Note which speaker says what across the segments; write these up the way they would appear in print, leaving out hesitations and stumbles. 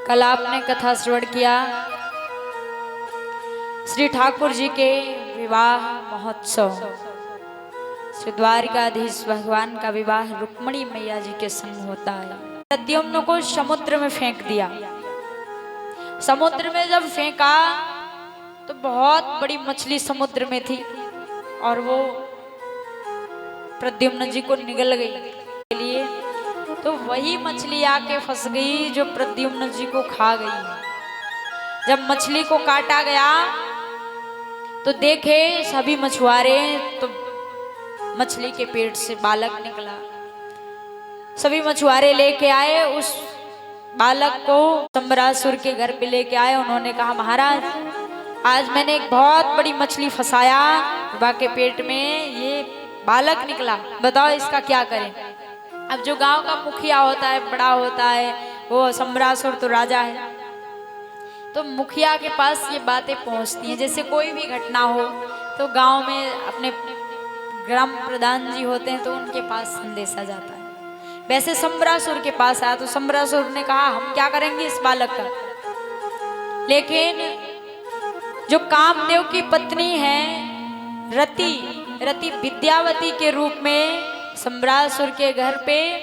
Speaker 1: कल आपने कथा श्रवण किया श्री ठाकुर जी के विवाह महोत्सव। श्री द्वारिकाधीश भगवान का विवाह रुक्मणी मैया जी के संग होता है। प्रद्युम्न को समुद्र में फेंक दिया। समुद्र में जब फेंका तो बहुत बड़ी मछली समुद्र में थी और वो प्रद्युम्न जी को निगल गई के लिए, तो वही मछली आके फंस गई जो प्रद्युम्न जी को खा गई। जब मछली को काटा गया तो देखे सभी मछुआरे, तो मछली के पेट से बालक निकला। सभी मछुआरे लेके आए उस बालक को, सम्रासुर के घर पे लेके आए। उन्होंने कहा, महाराज आज मैंने एक बहुत बड़ी मछली फंसाया, के पेट में ये बालक निकला, बताओ इसका क्या करें। अब जो गांव का मुखिया होता है, बड़ा होता है, वो सम्रासुर तो राजा है, तो मुखिया के पास ये बातें पहुंचती हैं। जैसे कोई भी घटना हो तो गांव में अपने ग्राम प्रधान जी होते हैं, तो उनके पास संदेशा जाता है। वैसे सम्रासुर के पास आया तो सम्रासुर ने कहा, हम क्या करेंगे इस बालक का। लेकिन जो कामदेव की पत्नी है रति विद्यावती के रूप में सम्रासुर के घर पे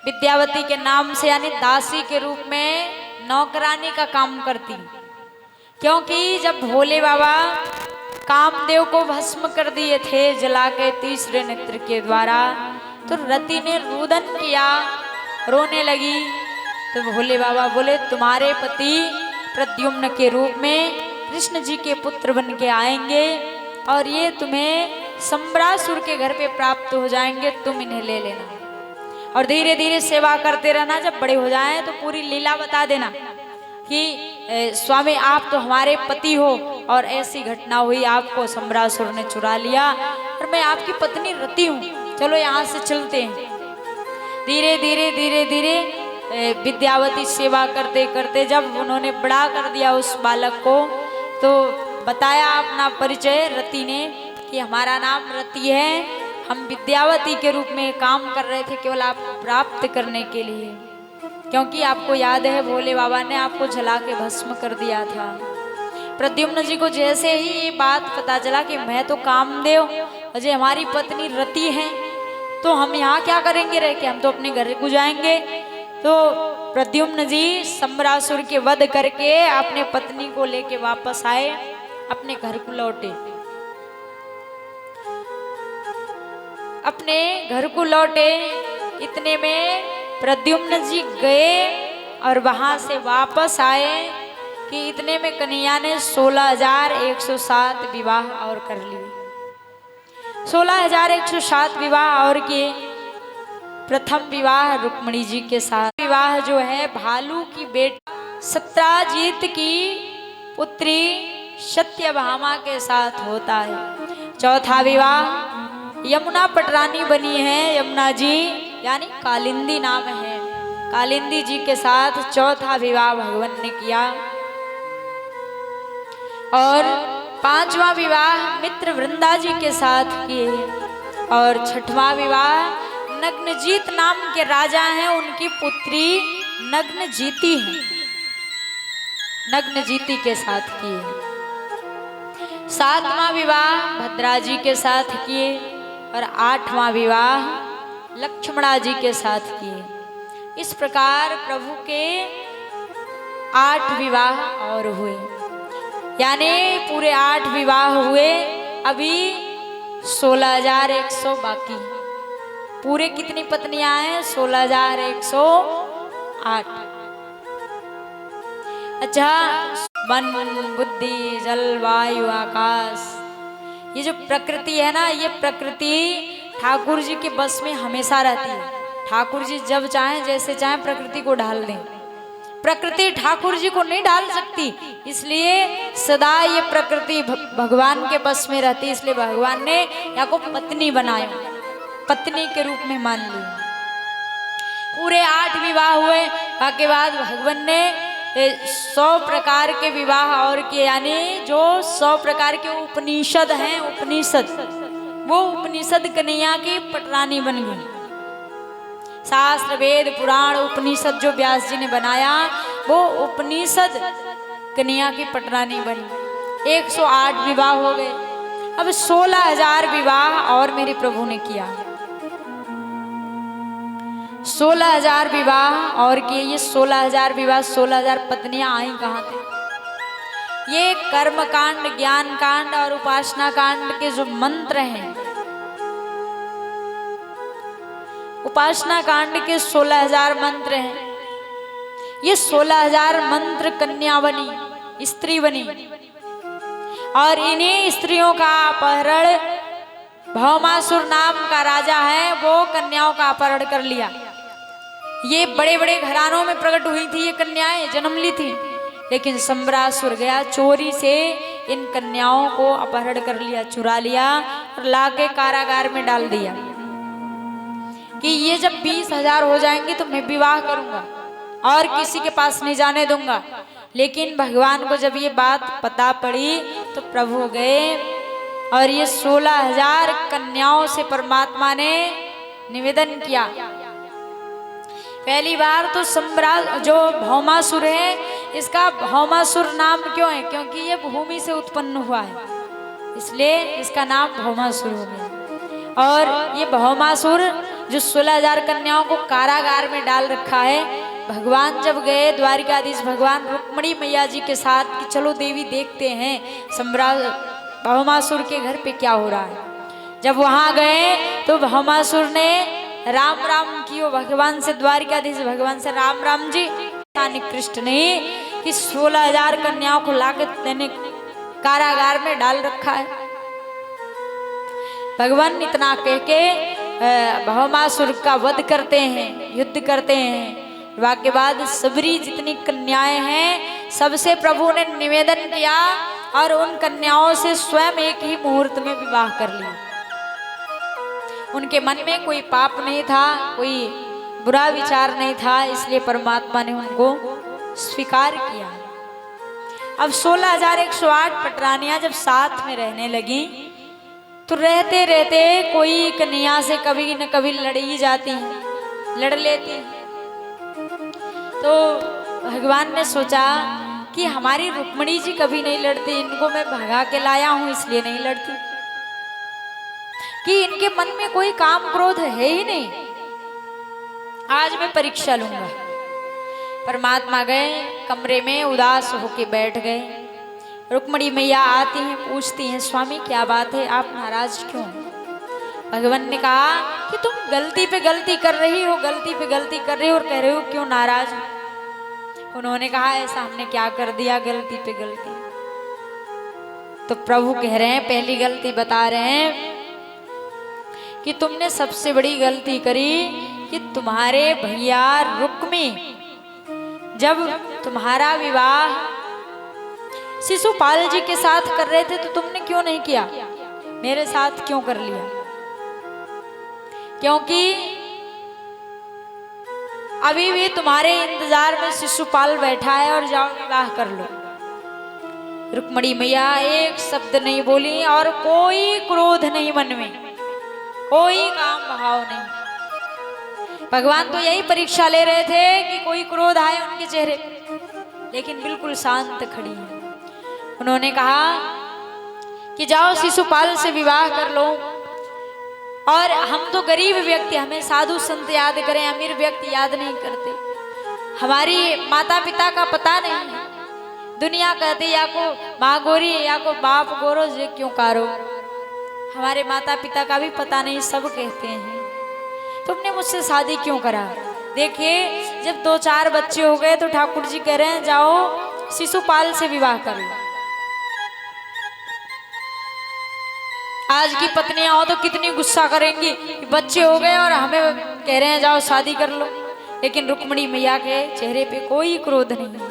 Speaker 1: विद्यावती के नाम से यानी दासी के रूप में नौकरानी का काम करती। क्योंकि जब भोले बाबा कामदेव को भस्म कर दिए थे जला के तीसरे नेत्र के द्वारा, तो रति ने रुदन किया, रोने लगी। तो भोले बाबा बोले, तुम्हारे पति प्रद्युम्न के रूप में कृष्ण जी के पुत्र बन के आएंगे और ये तुम्हें सम्रासुर के घर पे प्राप्त हो जाएंगे, तुम इन्हें ले लेना और धीरे धीरे सेवा करते रहना। जब बड़े हो जाएं तो पूरी लीला बता देना कि स्वामी आप तो हमारे पति हो और ऐसी घटना हुई, आपको सम्रासुर ने चुरा लिया और मैं आपकी पत्नी रति हूँ, चलो यहाँ से चलते हैं। धीरे धीरे धीरे धीरे विद्यावती सेवा करते करते जब उन्होंने बड़ा कर दिया उस बालक को, तो बताया अपना परिचय रति ने कि हमारा नाम रति है, हम विद्यावती के रूप में काम कर रहे थे केवल आपको प्राप्त करने के लिए। क्योंकि आपको याद है भोले बाबा ने आपको जला के भस्म कर दिया था। प्रद्युम्न जी को जैसे ही ये बात पता चला कि मैं तो कामदेव अजय हमारी पत्नी रति है, तो हम यहाँ क्या करेंगे रह के, हम तो अपने घर को जाएंगे। तो प्रद्युम्न जी सम्रासुर के वध करके अपने पत्नी को लेके वापस आए, अपने घर को लौटे। अपने घर को लौटे इतने में प्रद्युम्न जी गए और वहां से वापस आए कि इतने में कन्हैया ने 16,107 विवाह और कर लिए। 16,107 विवाह और किए। प्रथम विवाह रुक्मणी जी के साथ, विवाह जो है भालू की बेटी सत्राजीत की पुत्री सत्यभामा के साथ होता है। चौथा विवाह यमुना पटरानी बनी है, यमुना जी यानी कालिंदी नाम है, कालिंदी जी के साथ चौथा विवाह भगवान ने किया। और पांचवा विवाह मित्र वृंदा जी के साथ किए। और छठवां विवाह नग्नजीत नाम के राजा हैं, उनकी पुत्री नग्नजीती है, नग्नजीती के साथ किए। सातवां विवाह भद्रा जी के साथ किए और आठवां विवाह लक्ष्मणा जी के साथ किए। इस प्रकार प्रभु के 8 विवाह और हुए, यानी पूरे 8 विवाह हुए। अभी 16,100 बाकी। पूरे कितनी पत्नियां हैं? 16,108। अच्छा, मन बुद्धि जल वायु आकाश, ये जो प्रकृति है ना, ये प्रकृति ठाकुर जी के बस में हमेशा रहती है। ठाकुर जी जब चाहें जैसे चाहें प्रकृति को ढाल दें, प्रकृति ठाकुर जी को नहीं ढाल सकती। इसलिए सदा ये प्रकृति भगवान के बस में रहती है। इसलिए भगवान ने यहाँ को पत्नी बनाया, पत्नी के रूप में मान ली। पूरे 8 विवाह हुए। के बाद भगवान ने 100 प्रकार के विवाह और किए, यानी जो 100 प्रकार के उपनिषद हैं, उपनिषद, वो उपनिषद कन्हैया की पटरानी बन गई। शास्त्र वेद पुराण उपनिषद जो व्यास जी ने बनाया वो उपनिषद कन्या की पटरानी बनी। 108 विवाह हो गए। अब 16,000 विवाह और मेरे प्रभु ने किया। 16,000 विवाह और किए। ये 16,000 विवाह, 16,000 पत्नियां आई कहां थे? ये कर्म कांड, ज्ञान कांड और उपासना कांड के जो मंत्र हैं, उपासना कांड के 16,000 मंत्र हैं। ये 16,000 मंत्र कन्या बनी, स्त्री बनी, और इन्हीं स्त्रियों का अपहरण भौमासुर नाम का राजा है, वो कन्याओं का अपहरण कर लिया। ये बड़े बड़े घरानों में प्रकट हुई थी, ये कन्याएं जन्म ली थी, लेकिन सम्रासुर गया, चोरी से इन कन्याओं को अपहरण कर लिया, चुरा लिया और लाके कारागार में डाल दिया कि ये जब 20,000 हो जाएंगे तो मैं विवाह करूंगा और किसी के पास नहीं जाने दूंगा। लेकिन भगवान को जब ये बात पता पड़ी तो प्रभु गए और ये 16,000 कन्याओं से परमात्मा ने निवेदन किया। पहली बार तो जो भौमासुर है, इसका भौमासुर नाम क्यों है? क्योंकि ये भूमि से उत्पन्न हुआ है, इसलिए इसका नाम भौमासुर हो गया। और ये भौमासुर जो 16,000 कन्याओं को कारागार में डाल रखा है, भगवान जब गए द्वारिकाधीश भगवान रुक्मिणी मैया जी के साथ कि चलो देवी देखते हैं भौमासुर के घर पे क्या हो रहा है। जब वहां गए तो भौमासुर ने राम राम कियो भगवान से, द्वारिकाधीश भगवान से राम राम जी। कृष्ण ने कि 16,000 कन्याओं को लाकर मैंने कारागार में डाल रखा है। भगवान इतना कह के भौमासुर का वध करते हैं, युद्ध करते हैं। वाक्य बाद सबरी जितनी कन्याएं हैं सबसे प्रभु ने निवेदन किया और उन कन्याओं से स्वयं एक ही मुहूर्त में विवाह कर लिया। उनके मन में कोई पाप नहीं था, कोई बुरा विचार नहीं था, इसलिए परमात्मा ने उनको स्वीकार किया। अब 16,108 पटरानियां जब साथ में रहने लगी तो रहते रहते कोई कन्या से कभी न कभी लड़ ही जाती है, लड़ लेती है। तो भगवान ने सोचा कि हमारी रुक्मिणी जी कभी नहीं लड़ती, इनको मैं भगा के लाया हूं इसलिए नहीं लड़ती, कि इनके मन में कोई काम क्रोध है ही नहीं। आज मैं परीक्षा लूंगा। परमात्मा गए कमरे में, उदास होके बैठ गए। रुक्मिणी मैया आती हैं, पूछती हैं स्वामी क्या बात है, आप नाराज क्यों? भगवान ने कहा कि तुम गलती पे गलती कर रही हो, गलती पे गलती कर रही हो और कह रहे हो क्यों नाराज हो। उन्होंने कहा ऐसा हमने क्या कर दिया गलती पे गलती? तो प्रभु कह रहे हैं, पहली गलती बता रहे हैं कि तुमने सबसे बड़ी गलती करी कि तुम्हारे भैया रुक्मी जब तुम्हारा विवाह शिशुपाल जी के साथ कर रहे थे तो तुमने क्यों नहीं किया, मेरे साथ क्यों कर लिया? क्योंकि अभी भी तुम्हारे इंतजार में शिशुपाल बैठा है और जाओ विवाह कर लो। रुक्मिणी मैया एक शब्द नहीं बोली और कोई क्रोध नहीं मन में, कोई काम भाव नहीं। भगवान तो यही परीक्षा ले रहे थे कि कोई क्रोध आए उनके चेहरे पे, लेकिन बिल्कुल शांत खड़ी है। उन्होंने कहा कि जाओ शिशुपाल से विवाह कर लो, और हम तो गरीब व्यक्ति, हमें साधु संत याद करें, अमीर व्यक्ति याद नहीं करते। हमारी माता पिता का पता नहीं है, दुनिया कहते या को माँ गोरी या को बाप गोरो जे क्यों कारो, हमारे माता पिता का भी पता नहीं, सब कहते हैं तुमने मुझसे शादी क्यों करा। देखिए जब 2-4 बच्चे हो गए तो ठाकुर जी कह रहे हैं जाओ शिशुपाल से विवाह कर लो। आज की पत्नियां हो तो कितनी गुस्सा करेंगी, बच्चे हो गए और हमें कह रहे हैं जाओ शादी कर लो, लेकिन रुक्मिणी मैया के चेहरे पे कोई क्रोध नहीं।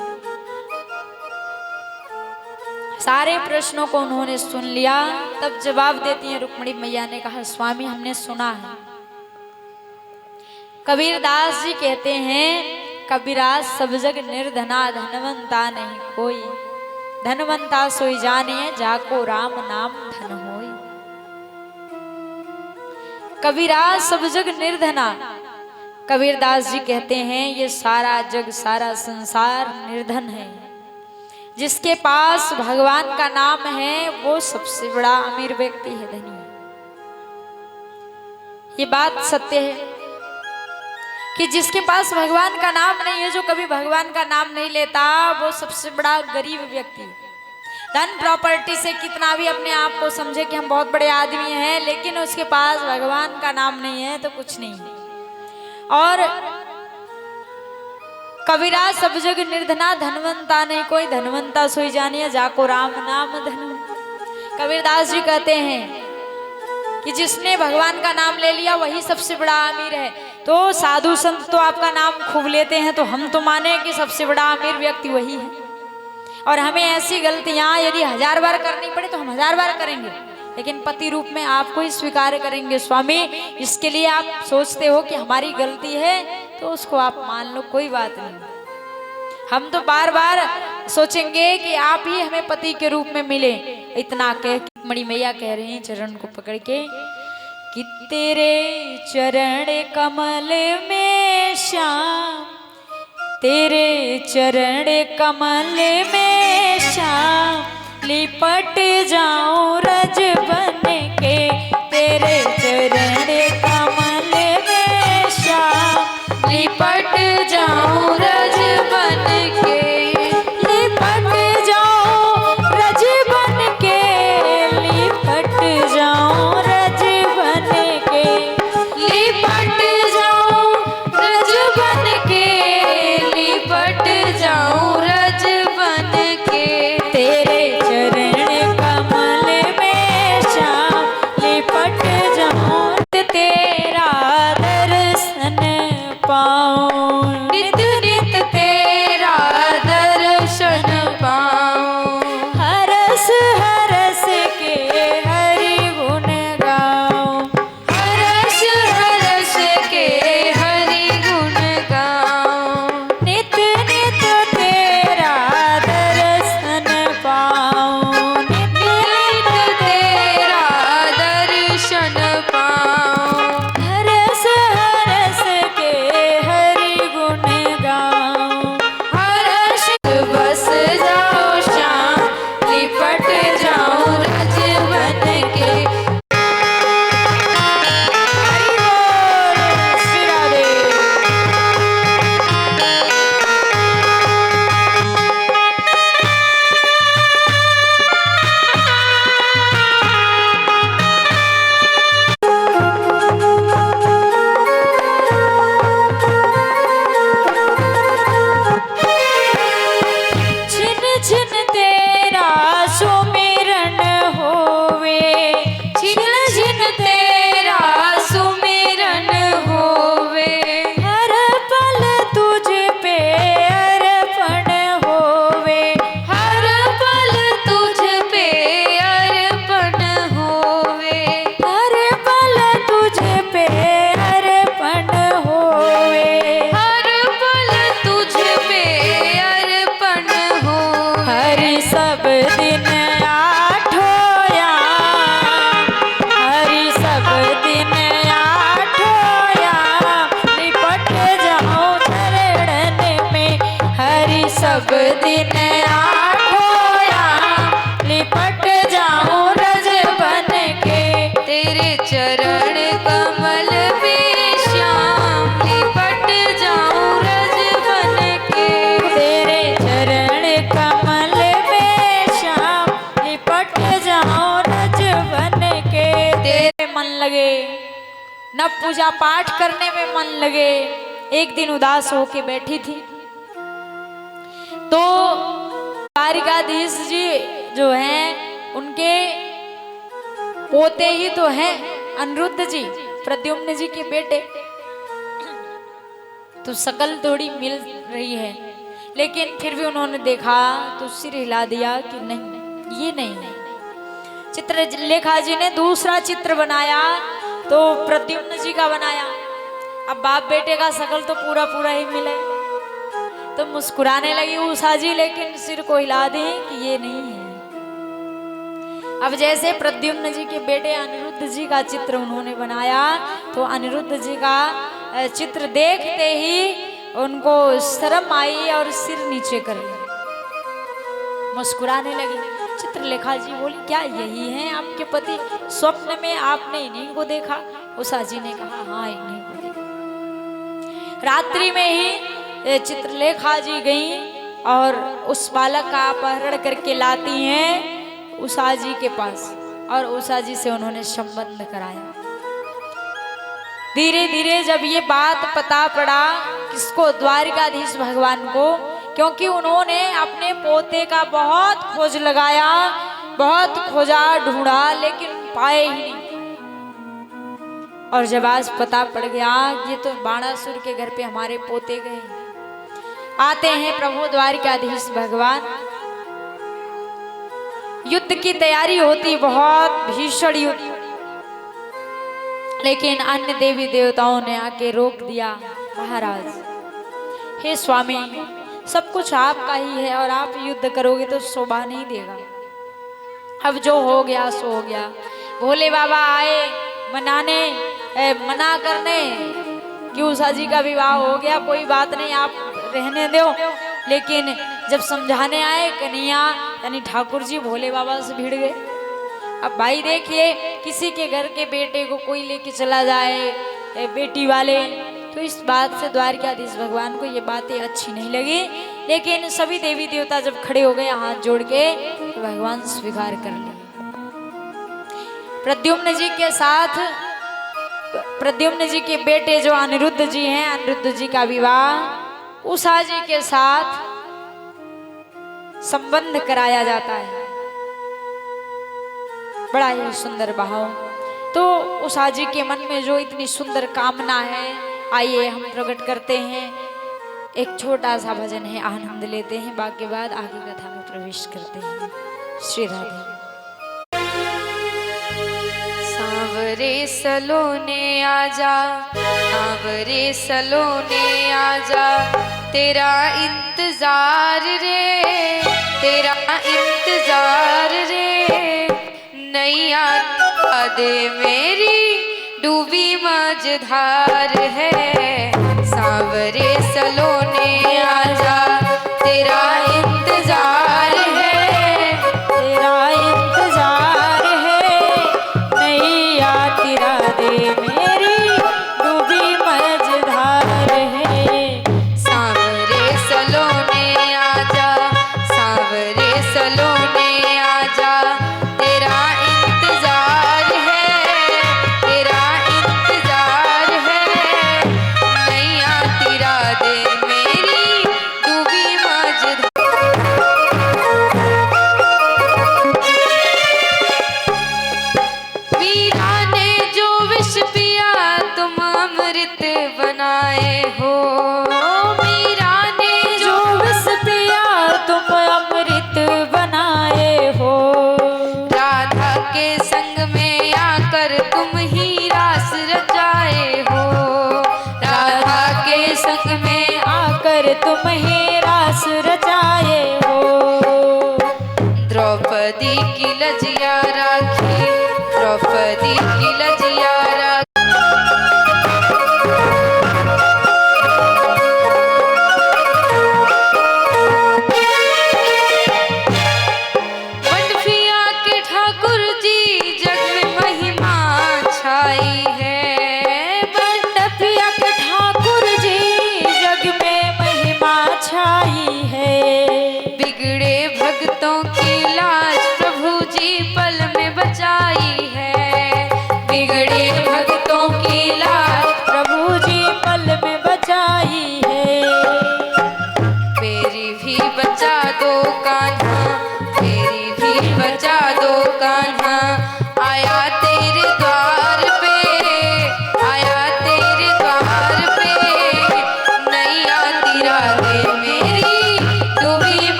Speaker 1: सारे प्रश्नों को उन्होंने सुन लिया, तब जवाब देती हैं रुक्मिणी मैया ने कहा स्वामी हमने सुना है, कबीरदास जी कहते हैं कबीरा सब जग निर्धना धनवंता नहीं कोई, धनवंता सोई जाने जाको राम नाम धन होई। कबीरा सब जग निर्धना, कबीरदास जी कहते हैं ये सारा जग सारा संसार निर्धन है, जिसके पास भगवान का नाम है वो सबसे बड़ा अमीर व्यक्ति है, धनी है। ये बात सत्य है कि जिसके पास भगवान का नाम नहीं है, जो कभी भगवान का नाम नहीं लेता, वो सबसे बड़ा गरीब व्यक्ति है। धन प्रॉपर्टी से कितना भी अपने आप को समझे कि हम बहुत बड़े आदमी हैं, लेकिन उसके पास भगवान का नाम नहीं है तो कुछ नहीं है। और कबीरा सब जग निर्धना, धनवंता नहीं कोई, धनवंता सोई जानिए जाको राम नाम धन। कबीरदास जी कहते हैं कि जिसने भगवान का नाम ले लिया वही सबसे बड़ा अमीर है। तो साधु संत तो आपका नाम खूब लेते हैं, तो हम तो माने कि सबसे बड़ा अमीर व्यक्ति वही है। और हमें ऐसी गलतियां यदि 1000 बार करनी पड़े तो हम 1000 बार करेंगे, लेकिन पति रूप में आपको ही स्वीकार करेंगे। स्वामी, इसके लिए आप सोचते हो कि हमारी गलती है तो उसको आप मान लो, कोई बात नहीं। हम तो बार बार सोचेंगे कि आप ही हमें पति के रूप में मिले। इतना कह मणि मैया कह रहे हैं चरण को पकड़ के कि तेरे चरण कमल में श्याम, तेरे चरण कमल में श्याम, लिपट जाऊं रज बन के, तेरे चरण कमल में श्याम, लिपट जाऊं रज बन के, लिपट जाऊं रज बन के, लिपट जाऊं रज बन के, लिपट जाऊं रज बन के, लिपट जाऊं रज बन के, तेरे चरण कमल में श्याम, लिपट जाऊं तेरा दर्शन पाऊं, नित नित तेरा दर्शन पाऊं, हरस हरस के हरि गुण गाऊं, हरस हरस के हरि गुण गाऊं, नित नित तेरा दर्शन पाऊं, नित नित तेरा दर्शन पाऊं, हरस हरस के हरि गुण गाऊं, हरस बस जाओ श्याम, लिपट जाऊं रज बन के। हरि बोल श्री राधे। छिन छिन तेरा सुमिरन होवे, छिन छिन तेरा सुमिरन होवे, हर पल तुझ पे अर्पण होवे, हर पल तुझ पे अर्पण होवे, हर पल तुझ पे अर्पण होवे, हर पल तुझ पे अर्पण हो, हरि सब दिन आठों याम, हरि सब दिन आठों याम, लिपट जाऊं चरण में, हरि सब दिन आठों याम, लिपट जाऊं रज बन के, तेरे चरण कमल में श्याम, लिपट जाऊं रज बन के, तेरे चरण कमल में श्याम, लिपट जाऊं रज बन के। तेरे मन लगे न पूजा पाठ करने में मन लगे। एक दिन उदास होके बैठी थी तो द्वारिकाधीश जी जो हैं उनके पोते ही तो हैं अनिरुद्ध जी, प्रद्युम्न जी के बेटे। तो शकल थोड़ी मिल रही है, लेकिन फिर भी उन्होंने देखा तो सिर हिला दिया कि नहीं, ये नहीं। चित्रलेखा जी ने दूसरा चित्र बनाया तो प्रद्युम्न जी का बनाया। अब बाप बेटे का शकल तो पूरा पूरा ही मिले, तो मुस्कुराने लगी उषा जी, लेकिन सिर को हिला दी कि ये नहीं है। अब जैसे प्रद्युम्न जी के बेटे अनिरुद्ध जी का चित्र उन्होंने बनाया तो अनिरुद्ध जी का चित्र देखते ही उनको शर्म आई और सिर नीचे कर लिया, मुस्कुराने लगी। चित्रलेखा जी बोली, क्या यही हैं आपके पति? स्वप्न में आपने इन्हीं को देखा? उषा जी ने कहा, हाँ इन्हीं को देखा। रात्रि में ही चित्रलेखा जी गई और उस बालक का अपहरण करके लाती हैं उषा जी के पास, और उषा जी से उन्होंने संबंध कराया। धीरे धीरे जब ये बात पता पड़ा, किसको? द्वारिकाधीश भगवान को, क्योंकि उन्होंने अपने पोते का बहुत खोज लगाया, बहुत खोजा ढूंढा, लेकिन पाए ही नहीं। और जब आज पता पड़ गया ये तो बाणासुर के घर पे हमारे पोते गए, आते हैं प्रभु द्वारिकाधीश भगवान। युद्ध की तैयारी होती, बहुत भीषण युद्ध, लेकिन अन्य देवी देवताओं ने आके रोक दिया। महाराज, हे स्वामी, सब कुछ आपका ही है और आप युद्ध करोगे तो शोभा नहीं देगा। अब जो हो गया सो हो गया। भोले बाबा आए मना करने कि उषा जी का विवाह हो गया, कोई बात नहीं, आप रहने दो। लेकिन जब समझाने आए, कन्हैया यानी ठाकुर जी भोले बाबा से भिड़ गए। अब भाई देखिए, किसी के घर के बेटे को कोई लेके चला जाए, बेटी वाले, तो इस बात से द्वारिकाधीश भगवान को ये बातें अच्छी नहीं लगी। लेकिन सभी देवी देवता जब खड़े हो गए हाथ जोड़ के, तो भगवान स्वीकार कर लिए। प्रद्युम्न जी के साथ, प्रद्युम्न जी के बेटे जो अनिरुद्ध जी हैं, अनिरुद्ध जी का विवाह उषा जी के साथ संबंध कराया जाता है। बड़ा ही सुंदर भाव। तो उषा जी के मन में जो इतनी सुंदर कामना है, आइए हम प्रकट करते हैं। एक छोटा सा भजन है, आनंद लेते हैं, बाकी बाद आगे कथा में प्रवेश करते हैं। श्री राधे।
Speaker 2: सांवरे सलोने आजा, सांवरे सलोने आजा, तेरा इंतजार रे, तेरा इंतजार रे। नैया दे मेरी डूबी मझधार है, सांवरे सलोने आजा, तेरा इंतजार है,
Speaker 1: तेरा इंतजार है। नैया तिरा दे मेरी डूबी मझधार है।
Speaker 2: सांवरे सलोने आजा, सांवरे सलोने आजा, तेरा इंतजार है, तेरा इंतजार है। नैया तिरा दे मेरी डूबी मझधार। वीरा ने जो विष पिया तुम अमृत बनाए हो, वीरा ने
Speaker 1: जो विष पिया तुम अमृत बनाए हो।
Speaker 2: राधा के संग में आकर तुम ही रास रचाए हो, राधा के संग में
Speaker 1: आकर तुम ही रास रचाए हो।
Speaker 2: द्रौपदी की लजिया राखी, द्रौपदी की लजिया राखी। वनफिया के ठाकुर जी जग में महिमा छाई है,
Speaker 1: वनफिया के ठाकुर जी जग में महिमा छाई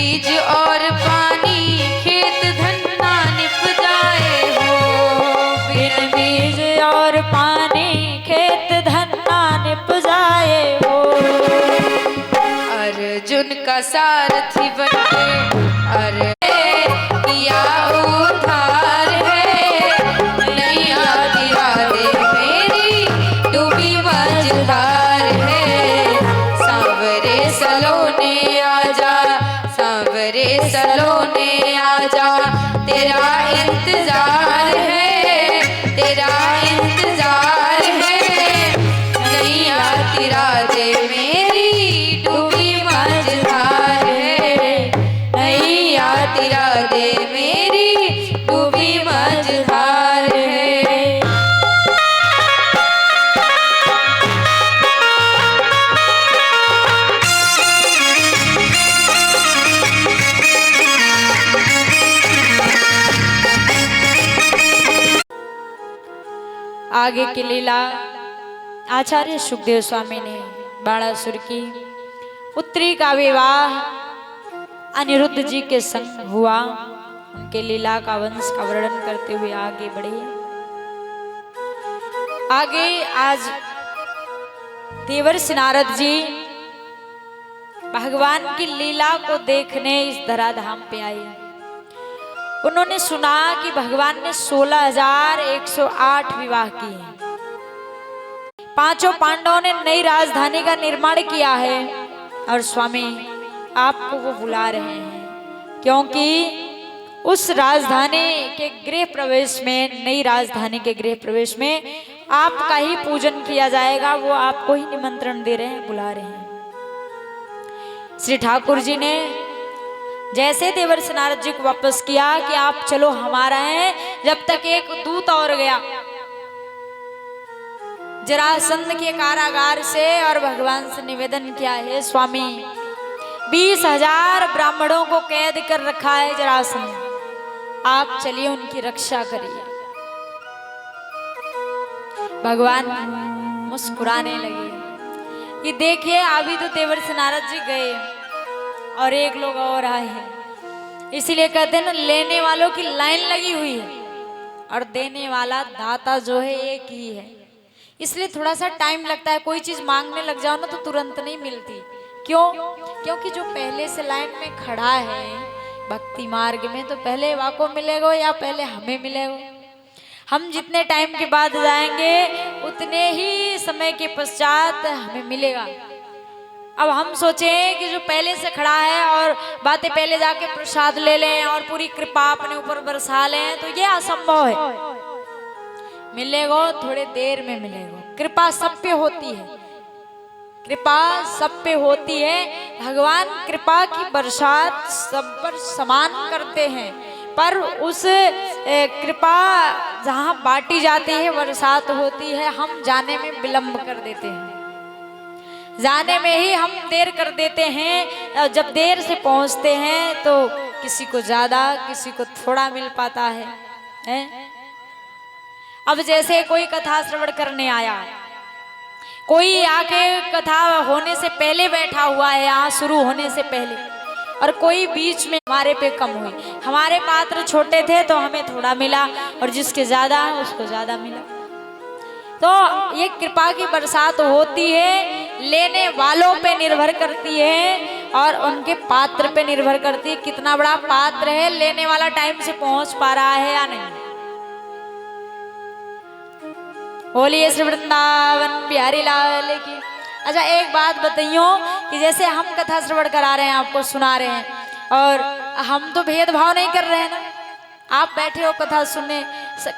Speaker 2: बीज और पानी खेत धन्ना निप जाए हो।
Speaker 1: बिन बीज और पानी खेत धन्ना निप जाए हो।
Speaker 2: अर्जुन का सारथी बनके अरे किया उद्धार है। नैया तिरा दे मेरी डूबी मझधार है। सांवरे सलोने आजा, सांवरे सलोने आजा, तेरा इंतजार है, तेरा इंतजार है। नैया तिरा दे मेरी डूबी मझधार है। नैया तिरा दे मेरी डूबी मझधार है।
Speaker 1: आगे की लीला आचार्य सुखदेव स्वामी ने बाणासुर की पुत्री का विवाह अनिरुद्ध जी के संग हुआ। उनके लीला का वंश का वर्णन करते हुए आगे बढ़े। आगे आज देवर्षि नारद जी भगवान की लीला को देखने इस धराधाम पे आए। उन्होंने सुना कि भगवान ने 16,108 विवाह किए। पांचों पांडवों ने नई राजधानी का निर्माण किया है और स्वामी आपको वो बुला रहे हैं, क्योंकि उस राजधानी के गृह प्रवेश में, नई राजधानी के गृह प्रवेश में आपका ही पूजन किया जाएगा। वो आपको ही निमंत्रण दे रहे हैं, बुला रहे हैं। श्री ठाकुर जी ने जैसे देवर्षि नारद जी को वापस किया कि आप चलो हमारा है, जब तक एक दूत और गया जरासंध के कारागार से और भगवान से निवेदन किया है, स्वामी 20,000 ब्राह्मणों को कैद कर रखा है जरासंध, आप चलिए उनकी रक्षा करिए। भगवान मुस्कुराने लगे कि देखिए अभी तो देवर्षि नारद जी गए और एक लोग और आए हैं। इसीलिए कहते हैं ना, लेने वालों की लाइन लगी हुई है और देने वाला दाता जो है एक ही है। इसलिए थोड़ा सा टाइम लगता है। कोई चीज मांगने लग जाओ ना तो तुरंत नहीं मिलती। क्यों? क्योंकि जो पहले से लाइन में खड़ा है भक्ति मार्ग में, तो पहले वाको मिलेगा या पहले हमें मिलेगा। हम जितने टाइम के बाद जाएंगे उतने ही समय के पश्चात हमें मिलेगा। अब हम सोचें कि जो पहले से खड़ा है और बातें पहले जाके प्रसाद ले लें और पूरी कृपा अपने ऊपर बरसा लें, तो ये असंभव है। मिलेगा थोड़े देर में मिलेगा। कृपा सब पे होती है, कृपा सब पे होती है। भगवान कृपा की बरसात सब पर समान करते हैं, पर उस कृपा जहाँ बांटी जाती है, बरसात होती है, हम जाने में विलंब कर देते हैं। जाने में ही हम देर कर देते हैं। जब देर से पहुंचते हैं तो किसी को ज्यादा किसी को थोड़ा मिल पाता है? अब जैसे कोई कथा श्रवण करने आया, कोई आके कथा होने से पहले बैठा हुआ है, यहाँ शुरू होने से पहले, और कोई बीच में हमारे पे कम हुई। हमारे पात्र छोटे थे तो हमें थोड़ा मिला और जिसके ज्यादा है उसको ज्यादा मिला। तो ये कृपा की बरसात होती है, लेने वालों पे निर्भर करती है और उनके पात्र पे निर्भर करती है। कितना बड़ा पात्र है, लेने वाला टाइम से पहुंच पा रहा है या नहीं। बोलिए श्री वृंदावन बिहारी लाल की। अच्छा एक बात बताइयो कि जैसे हम कथा श्रवण करा रहे हैं, आपको सुना रहे हैं, और हम तो भेदभाव नहीं कर रहे हैं ना। आप बैठे हो कथा सुनने,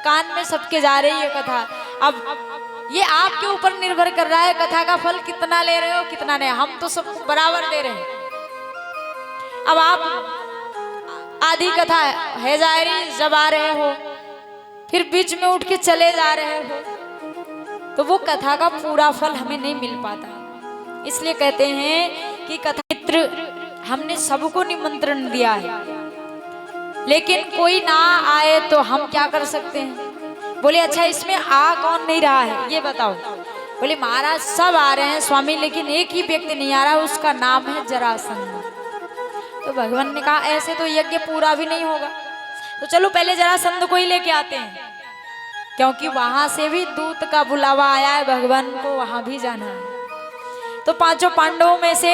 Speaker 1: कान में सबके जा रही है कथा। अब ये आपके ऊपर निर्भर कर रहा है कथा का फल कितना ले रहे हो कितना नहीं। हम तो सबको बराबर दे रहे हैं। अब आप आधी कथा है जा रही, जब आ रहे हो, फिर बीच में उठ के चले जा रहे हो, तो वो कथा का पूरा फल हमें नहीं मिल पाता। इसलिए कहते हैं कि कथा मित्र हमने सबको निमंत्रण दिया है, लेकिन कोई ना आए तो हम क्या कर सकते हैं। बोले अच्छा इसमें आ कौन नहीं रहा है ये बताओ। बोले महाराज सब आ रहे हैं स्वामी, लेकिन एक ही व्यक्ति नहीं आ रहा, उसका नाम है जरासंध। तो भगवान ने कहा ऐसे तो यज्ञ पूरा भी नहीं होगा, तो चलो पहले जरासंध को ही लेके आते हैं, क्योंकि वहां से भी दूत का बुलावा आया है, भगवान को वहां भी जाना है। तो पांचों पांडवों में से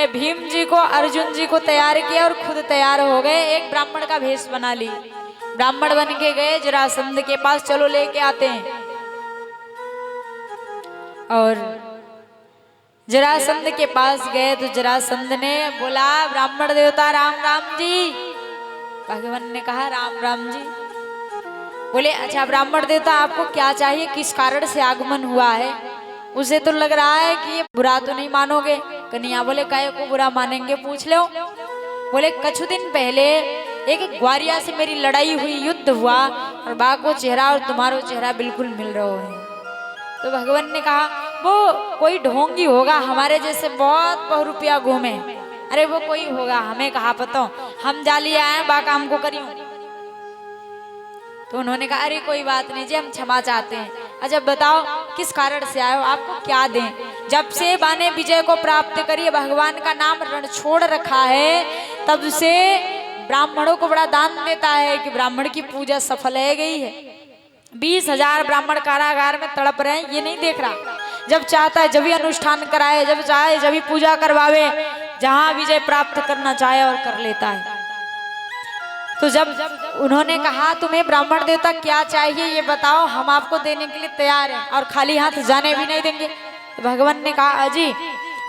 Speaker 1: भीम जी को, अर्जुन जी को तैयार किया और खुद तैयार हो गए, एक ब्राह्मण का भेष बना ली, ब्राह्मण बन के गए जरासंध के पास, चलो लेके आते हैं। और जरासंध के पास गए तो जरासंध ने बोला, ब्राह्मण देवता राम राम जी। भगवान ने कहा राम राम जी। बोले अच्छा ब्राह्मण देवता आपको क्या चाहिए, किस कारण से आगमन हुआ है? उसे तो लग रहा है कि ये बुरा तो नहीं मानोगे। कन्हैया बोले काहे को बुरा मानेंगे, पूछ लो। बोले कुछ दिन पहले एक ग्वारिया से मेरी लड़ाई हुई, युद्ध हुआ, और बा को चेहरा और तुम्हारो चेहरा बिल्कुल मिल रहा है। तो भगवान ने कहा वो कोई ढोंगी होगा, हमारे जैसे बहुत बहुरुपया घूमे, अरे वो कोई होगा, हमें कहा पता, हम जाली आए बा काम को करियो। तो उन्होंने कहा अरे कोई बात नहीं जी, हम क्षमा चाहते हैं। अच्छा बताओ किस कारण से आए हो, आपको क्या दें? जब से बाने विजय को प्राप्त करिए, भगवान का नाम रण छोड़ रखा है, तब से ब्राह्मणों को बड़ा दान देता है कि ब्राह्मण की पूजा सफल है गई है। 20,000 ब्राह्मण कारागार में तड़प रहे हैं, ये नहीं देख रहा। जब चाहता है जब भी अनुष्ठान कराए, जब चाहे जब भी पूजा करवावे, जहां विजय प्राप्त करना चाहे और कर लेता है। तो जब उन्होंने कहा तुम्हें ब्राह्मण देवता क्या चाहिए ये बताओ, हम आपको देने के लिए तैयार हैं और खाली हाथ जाने भी नहीं देंगे। तो भगवान ने कहा अजी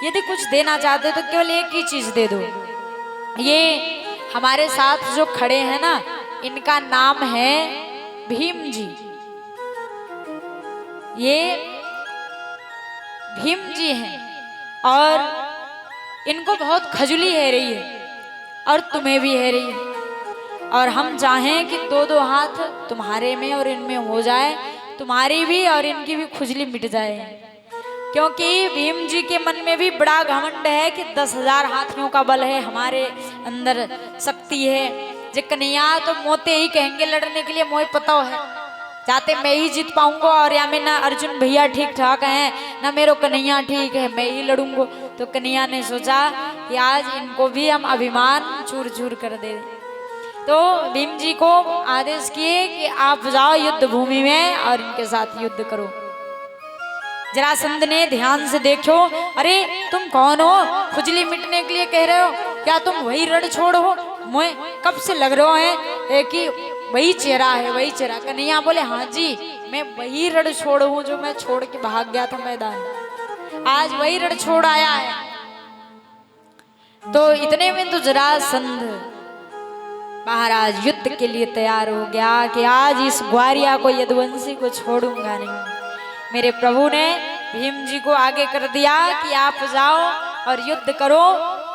Speaker 1: यदि कुछ देना चाहते हो तो केवल एक ही चीज दे दो। ये हमारे साथ जो खड़े हैं ना, इनका नाम है भीम जी। ये भीम जी हैं और इनको बहुत खजुली है रही है और तुम्हें भी है रही है, और हम चाहें कि दो दो हाथ तुम्हारे में और इनमें हो जाए, तुम्हारी भी और इनकी भी खुजली मिट जाए। क्योंकि भीम जी के मन में भी बड़ा घमंड है कि 10,000 हाथियों का बल है, हमारे अंदर शक्ति है। जे कन्हैया तो मोते ही कहेंगे लड़ने के लिए, मोहे पता है चाहते मैं ही जीत पाऊंगा, और या में ना अर्जुन भैया ठीक ठाक हैं ना मेरो कन्हैया ठीक है, मैं ही लड़ूंगा। तो कन्हैया ने सोचा कि आज इनको भी हम अभिमान चूर चूर कर दे। तो भीम जी को आदेश किए कि आप जाओ युद्ध भूमि में और इनके साथ युद्ध करो। जरासंध ने ध्यान से देखो, अरे तुम कौन हो, खुजली मिटने के लिए कह रहे हो, क्या तुम वही रण छोड़ हो? मैं कब से लग रहा है कि वही चेहरा है, वही चेहरा। कन्हैया बोले हाँ जी मैं वही रण छोड़ हूँ जो मैं छोड़ के भाग गया था मैदान, आज वही रण छोड़ आया है। तो इतने में तो जरासंध महाराज युद्ध के लिए तैयार हो गया कि आज इस ग्वारिया को, यदुवंशी को छोड़ूंगा नहीं। मेरे प्रभु ने भीम जी को आगे कर दिया कि आप जाओ और युद्ध करो,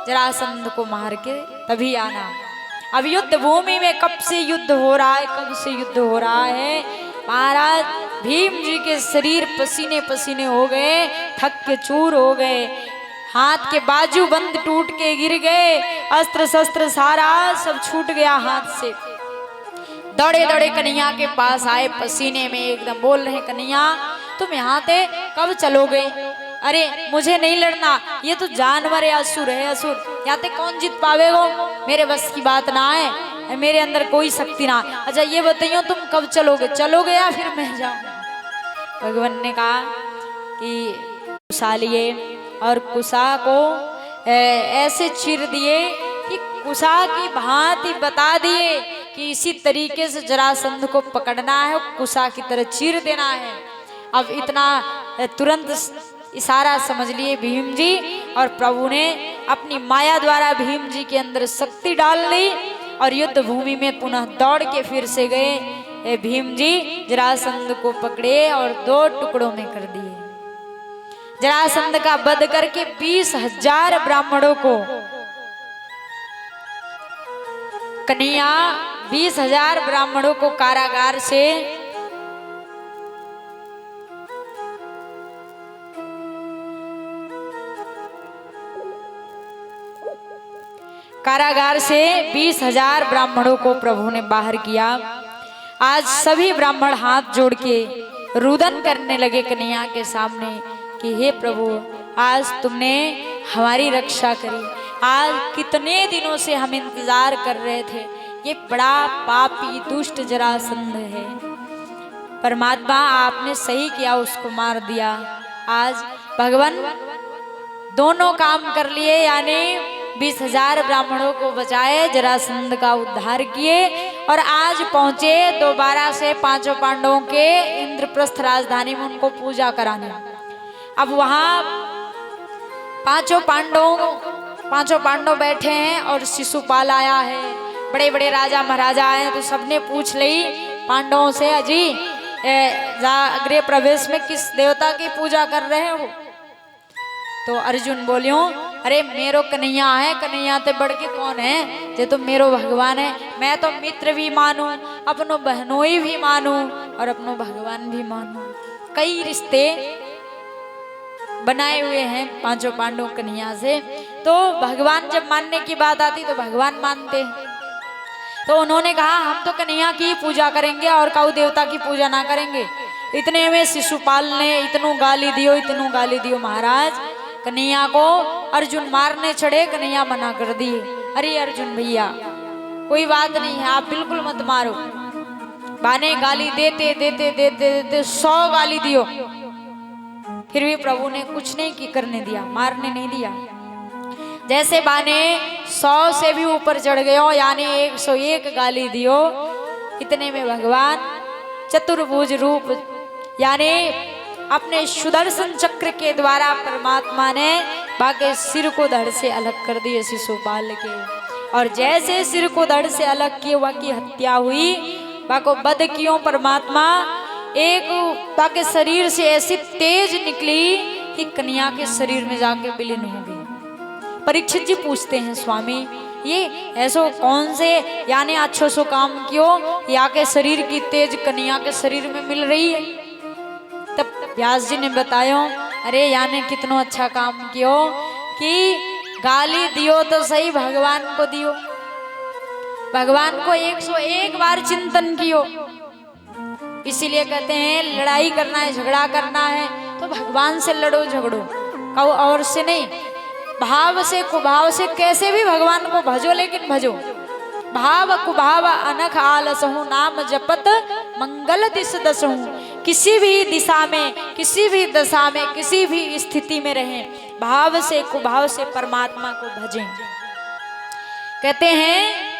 Speaker 1: जरासंध को मार के तभी आना। अब युद्ध भूमि में कब से युद्ध हो रहा है, कब से युद्ध हो रहा है। महाराज भीम जी के शरीर पसीने पसीने हो गए, थक के चूर हो गए, हाथ के बाजू बंद टूट के गिर गए, अस्त्र शस्त्र सारा सब छूट गया हाथ से। दौड़े दौड़े कन्हैया के पास आए, पसीने में एकदम बोल रहे कन्हैया तुम यहाँ थे कब चलोगे? अरे मुझे नहीं लड़ना, ये तो जानवर है, असुर है, असुर यहाँ ते कौन जीत पावेगो, मेरे बस की बात ना है, मेरे अंदर कोई शक्ति ना। अच्छा ये बताइयो तुम कब चलोगे, चलोगे या फिर मैं जाऊं? भगवान ने कहा कि कुशा लिए और कुशा को ऐसे चीर दिए कि कुशा की भांति बता दिए कि इसी तरीके से जरासंध को पकड़ना है, कुशा की तरह चीर देना है। अब इतना तुरंत इशारा समझ लिए भीम जी, और प्रभु ने अपनी माया द्वारा भीम जी के अंदर शक्ति डाल ली और युद्ध भूमि में पुनः दौड़ के फिर से गए। भीम जी जरासंध को पकड़े और 2 टुकड़ों में कर दिए। जरासंध का वध करके 20,000 ब्राह्मणों को कन्हैया 20,000 ब्राह्मणों को कारागार से कारागार से 20,000 ब्राह्मणों को प्रभु ने बाहर किया। आज सभी ब्राह्मण हाथ जोड़ के रुदन करने लगे कन्हैया के सामने कि हे प्रभु आज तुमने हमारी रक्षा करी, आज कितने दिनों से हम इंतजार कर रहे थे, ये बड़ा पापी दुष्ट जरासंध है। परमात्मा आपने सही किया, उसको मार दिया। आज भगवान दोनों काम कर लिए, यानी 20,000 ब्राह्मणों को बचाए, जरासंध का उद्धार किए और आज पहुंचे दोबारा से पांचों पांडवों के इंद्रप्रस्थ राजधानी में उनको पूजा कराने। अब वहां पांचों पांडव बैठे हैं और शिशुपाल आया है, बड़े बड़े राजा महाराजा आए, तो सबने पूछ ली पांडवों से, अजी गृह प्रवेश में किस देवता की पूजा कर रहे हो? तो अर्जुन बोलियो, अरे मेरो कन्हैया है, कन्हैया ते बढ़ के कौन है, ये तो मेरो भगवान है। मैं तो मित्र भी मानू, अपनो बहनोई भी मानू और अपनो भगवान भी मानू। कई रिश्ते बनाए हुए हैं पांचों पांडव कन्हैया से, तो भगवान जब मानने की बात आती तो भगवान मानते हैं। तो उन्होंने कहा हम तो कन्हैया की पूजा करेंगे और काऊ देवता की पूजा ना करेंगे। इतने में शिशुपाल ने इतनों गाली दियो महाराज, कन्हैया को अर्जुन मारने चढ़े, कन्हैया मना कर दिए। अरे अर्जुन भैया कोई बात नहीं है, आप बिल्कुल मत मारो। बाने गाली देते 100 गाली दियो, फिर भी प्रभु ने कुछ नहीं करने दिया, मारने नहीं दिया। जैसे बाने 100 से भी ऊपर चढ़ गए हो, यानी 101 गाली दियो, इतने में भगवान चतुर्भुज रूप यानी अपने सुदर्शन चक्र के द्वारा परमात्मा ने बाके सिर को धड़ से अलग कर दिए शिशुपाल के। और जैसे सिर को धड़ से अलग किए, वह की हत्या हुई, बाको बद कियो परमात्मा, एक बाके शरीर से ऐसी तेज निकली कि कन्या के शरीर में जाके विलीन हो गई। परीक्षित जी पूछते हैं, स्वामी ये ऐसो कौन से यानी अच्छो सो काम क्यों या के शरीर की तेज कन्या के शरीर में मिल रही है? तब व्यास जी ने बताया, अरे यानी कितना अच्छा काम कियो कि गाली दियो तो सही, भगवान को दियो, भगवान को 101 बार चिंतन कियो। इसीलिए कहते हैं लड़ाई करना है, झगड़ा करना है तो भगवान से लड़ो झगड़ो, कहो और से नहीं। भाव से कुभाव से कैसे भी भगवान को भजो, लेकिन भजो। भाव कुभाव अनख आलसहु, नाम जपत मंगल दिस दसहु। किसी भी दिशा में, किसी भी दशा में, किसी भी स्थिति में रहें, भाव से कुभाव से परमात्मा को भजें। कहते हैं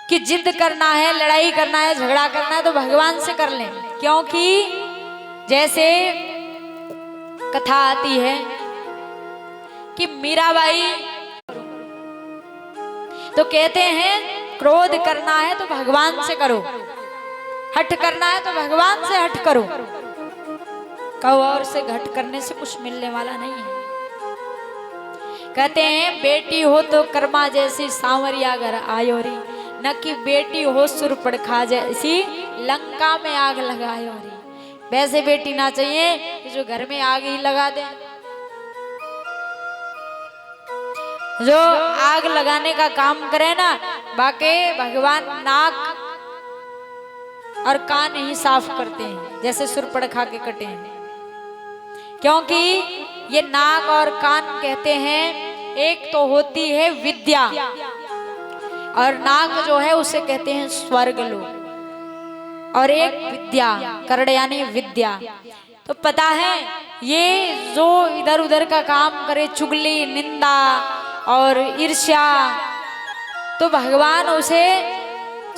Speaker 1: कि जिद करना है, लड़ाई करना है, झगड़ा करना है तो भगवान से कर लें, क्योंकि जैसे कथा आती है कि मीराबाई तो कहते हैं क्रोध करना है तो भगवान से करो, हठ करना है तो भगवान से हठ करो, कहो और से घट करने से कुछ मिलने वाला नहीं है। कहते हैं बेटी हो तो कर्मा जैसी सांवरिया घर आयो री, न कि बेटी हो सुरपड़खा जैसी लंका में आग लगायो री। वैसे बेटी ना चाहिए कि जो घर में आग ही लगा दे। जो आग लगाने का काम करे ना, बाकी भगवान नाक और कान ही साफ करते हैं, जैसे सुरपड़खा के कटे हैं। क्योंकि ये नाक और कान कहते हैं एक तो होती है विद्या, और नाक जो है उसे कहते हैं स्वर्ग लोक, और एक विद्या कर्ण यानी विद्या। तो पता है ये जो इधर उधर का काम करे, चुगली निंदा और ईर्ष्या, तो भगवान उसे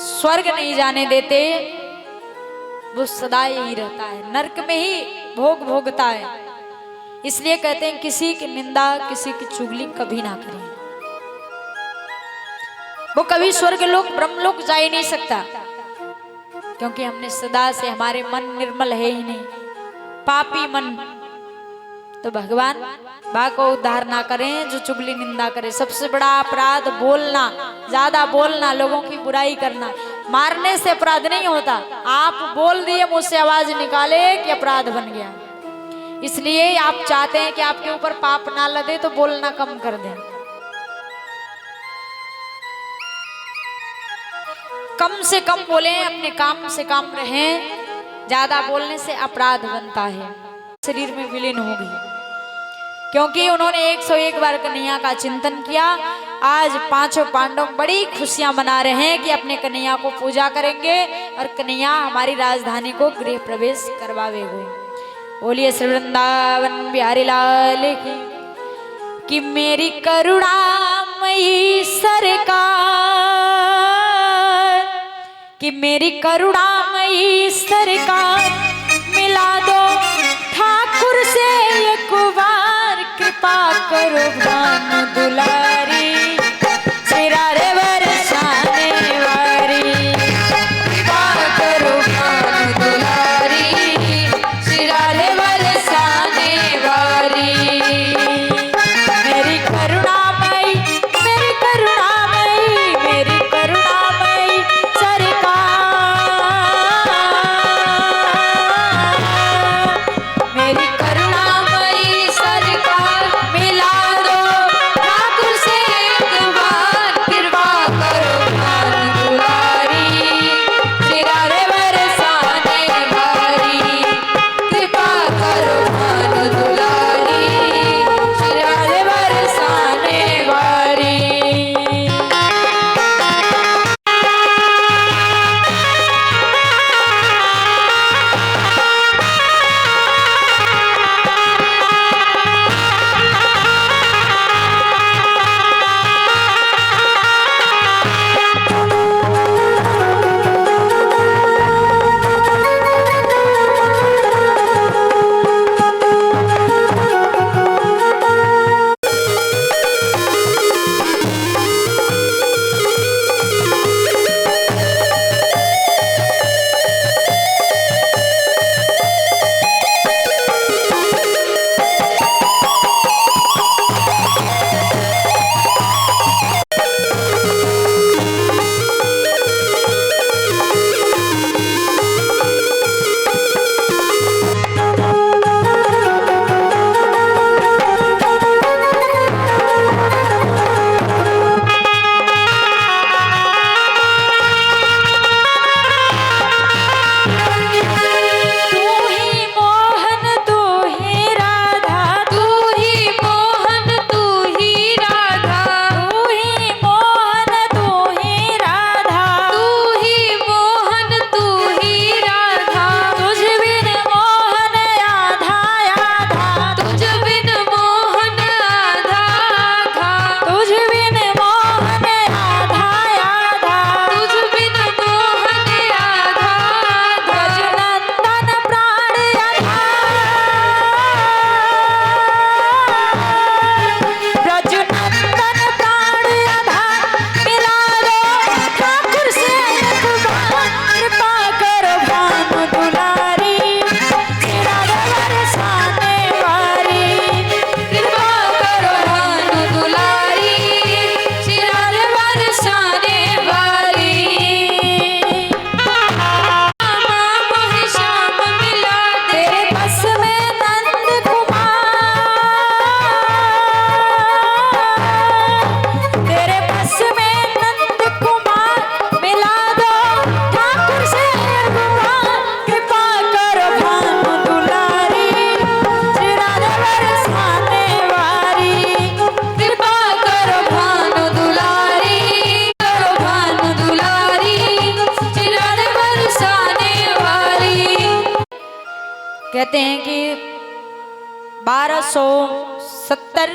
Speaker 1: स्वर्ग नहीं जाने देते, वो सदा यही रहता है, नरक में ही भोग भोगता है। इसलिए कहते हैं किसी की निंदा, किसी की चुगली कभी ना करें, वो कभी स्वर्ग लोक ब्रह्म लोक जा ही नहीं सकता, क्योंकि हमने सदा से हमारे मन निर्मल है ही नहीं, पापी मन। तो भगवान बा को उद्धार ना करें जो चुगली निंदा करे। सबसे बड़ा अपराध बोलना, ज्यादा बोलना, लोगों की बुराई करना। मारने से अपराध नहीं होता, आप बोल दिए मुझसे आवाज निकाले कि अपराध बन गया। इसलिए आप चाहते हैं कि आपके ऊपर पाप ना लदे तो बोलना कम कर दें, कम से कम बोले, अपने काम से काम रहें। ज्यादा बोलने से अपराध बनता है, शरीर में विलीन हो गई। क्योंकि उन्होंने 101 बार कन्हैया का चिंतन किया। आज पांचों पांडव बड़ी खुशियां मना रहे हैं कि अपने कन्हैया को पूजा करेंगे और कन्हैया हमारी राजधानी को गृह प्रवेश करवावेगो। बोलिए श्री वृंदावन बिहारी लाल की। कि मेरी करुणामयी सरकार, कि मेरी करुणामयी सरकार, मिला दो ठाकुर से एक बार, कृपा करो भान दुलारी, सिरारे बरसाने वारी,
Speaker 2: कृपा करो भान दुलारी, सिरारे बरसाने वारी।
Speaker 1: मेरी करुणामयी, मेरी करुणामयी, मेरी करुणामयी सरकार,
Speaker 2: मेरी करुणामयी सरकार, मिला दो ठाकुर से एक बार, कृपा करो भान दुलारी, सिरारे बरसाने वारी, कृपा करो भान दुलारी, सिरारे बरसाने वारी।
Speaker 1: तू ही मोहन तू ही राधा,
Speaker 2: तू ही मोहन तू ही राधा,
Speaker 1: तू ही मोहन तू ही राधा,
Speaker 2: तू ही मोहन तू ही राधा,
Speaker 1: तुझ बिन मोहन आधा आधा,
Speaker 2: तुझ बिन मोहन आधा आधा,
Speaker 1: तुझ बिन मोहन आधा आधा,
Speaker 2: तुझ बिन मोहन आधा आधा।
Speaker 1: ब्रजनंदन प्राण आधार, ब्रजनंदन प्राण आधार, मिला दो ठाकुर से एक बार, कृपा करो भान दुलारी, सिरारे बरसाने वारी,
Speaker 2: कृपा करो भान दुलारी, सिरारे बरसाने वाली। मोहि श्याम मिला दे,
Speaker 1: तेरे बस में नंद कुमार, तेरे बस में नंद कुमार, मिला दो ठाकुर से एक बार, कृपा करो भान दुलारी, सिरारे बरसाने वारी,
Speaker 2: कृपा करो भान दुलारी, करो भान दुलारी, सिरारे बरसाने वाली।
Speaker 1: कहते हैं कि 1270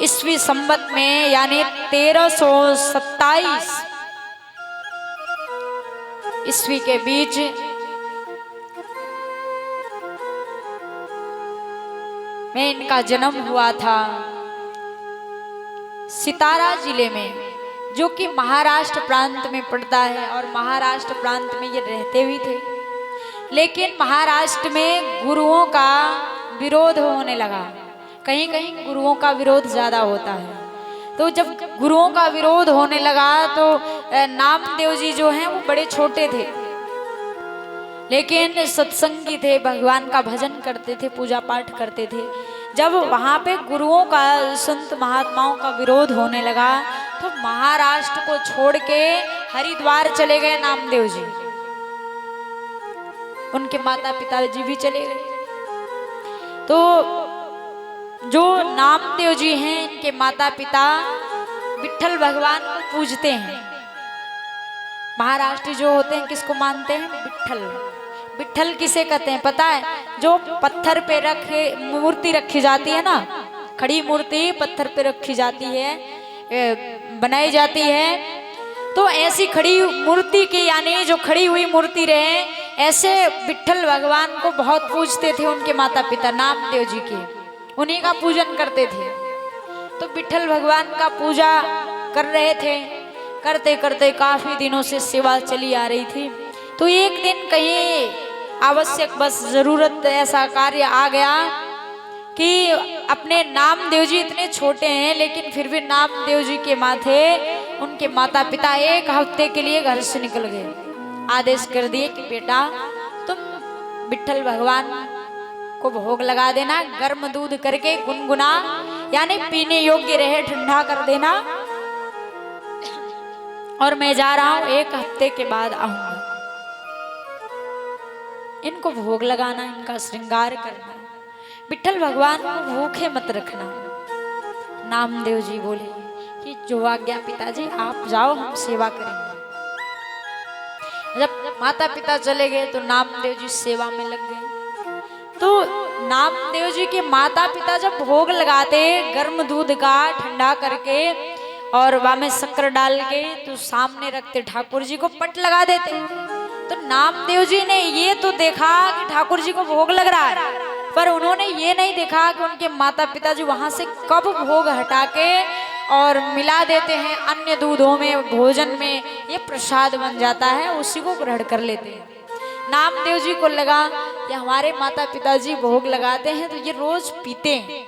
Speaker 1: ईस्वी संवत में यानी 1327 ईस्वी के बीच में इनका जन्म हुआ था सितारा जिले में, जो कि महाराष्ट्र प्रांत में पड़ता है। और महाराष्ट्र प्रांत में ये रहते भी थे, लेकिन महाराष्ट्र में गुरुओं का विरोध होने लगा। कहीं कहीं गुरुओं का विरोध ज्यादा होता है। तो जब गुरुओं का विरोध होने लगा तो नामदेव जी जो हैं वो बड़े छोटे थे, लेकिन सत्संगी थे, भगवान का भजन करते थे, पूजा पाठ करते थे। जब वहाँ पे गुरुओं का, संत महात्माओं का विरोध होने लगा तो महाराष्ट्र को छोड़ के हरिद्वार चले गए नामदेव जी। उनके माता पिता जी भी चले गए। तो जो नामदेव जी हैं इनके माता पिता विट्ठल भगवान को पूजते हैं। महाराष्ट्र जो होते हैं किसको मानते हैं? विट्ठल। विट्ठल किसे कहते हैं पता है? जो पत्थर पे रखे मूर्ति रखी जाती है ना, खड़ी मूर्ति पत्थर पे रखी जाती है, बनाई जाती है, तो ऐसी खड़ी मूर्ति की यानी जो खड़ी हुई मूर्ति रहे, ऐसे विट्ठल भगवान को बहुत पूजते थे उनके माता पिता नामदेव जी के, उन्हीं का पूजन करते थे। तो विट्ठल भगवान का पूजा कर रहे थे, करते करते काफी दिनों से सेवा चली आ रही थी। तो एक दिन कहीं आवश्यक बस जरूरत ऐसा कार्य आ गया कि अपने नामदेव जी इतने छोटे हैं लेकिन फिर भी नामदेव जी के माथे उनके माता पिता एक हफ्ते के लिए घर से निकल गए। आदेश कर दिए कि बेटा तुम विट्ठल भगवान को भोग लगा देना, गर्म दूध करके गुनगुना यानी पीने योग्य रहे, ठंडा कर देना, और मैं जा रहा हूं, एक हफ्ते के बाद आऊंगा। इनको भोग लगाना, इनका श्रृंगार करना, विट्ठल भगवान को भूखे मत रखना। नामदेव जी बोले कि जो आज्ञा पिताजी, आप जाओ, हम सेवा करेंगे। जब माता पिता चले गए तो नामदेव जी सेवा में लग गए। तो नामदेव जी के माता पिता जब भोग लगाते गर्म दूध का ठंडा करके और वहां में शक्कर डाल के, तो सामने रखते ठाकुर जी को पट लगा देते। तो नामदेव जी ने ये तो देखा कि ठाकुर जी को भोग लग रहा है, पर उन्होंने ये नहीं देखा कि उनके माता पिता जी वहां से कब भोग हटा के और मिला देते हैं अन्य दूधों में, भोजन में, ये प्रसाद बन जाता है, उसी को ग्रहण कर लेते हैं। नामदेव जी को लगा कि हमारे माता पिता जी भोग लगाते हैं तो ये रोज पीते हैं।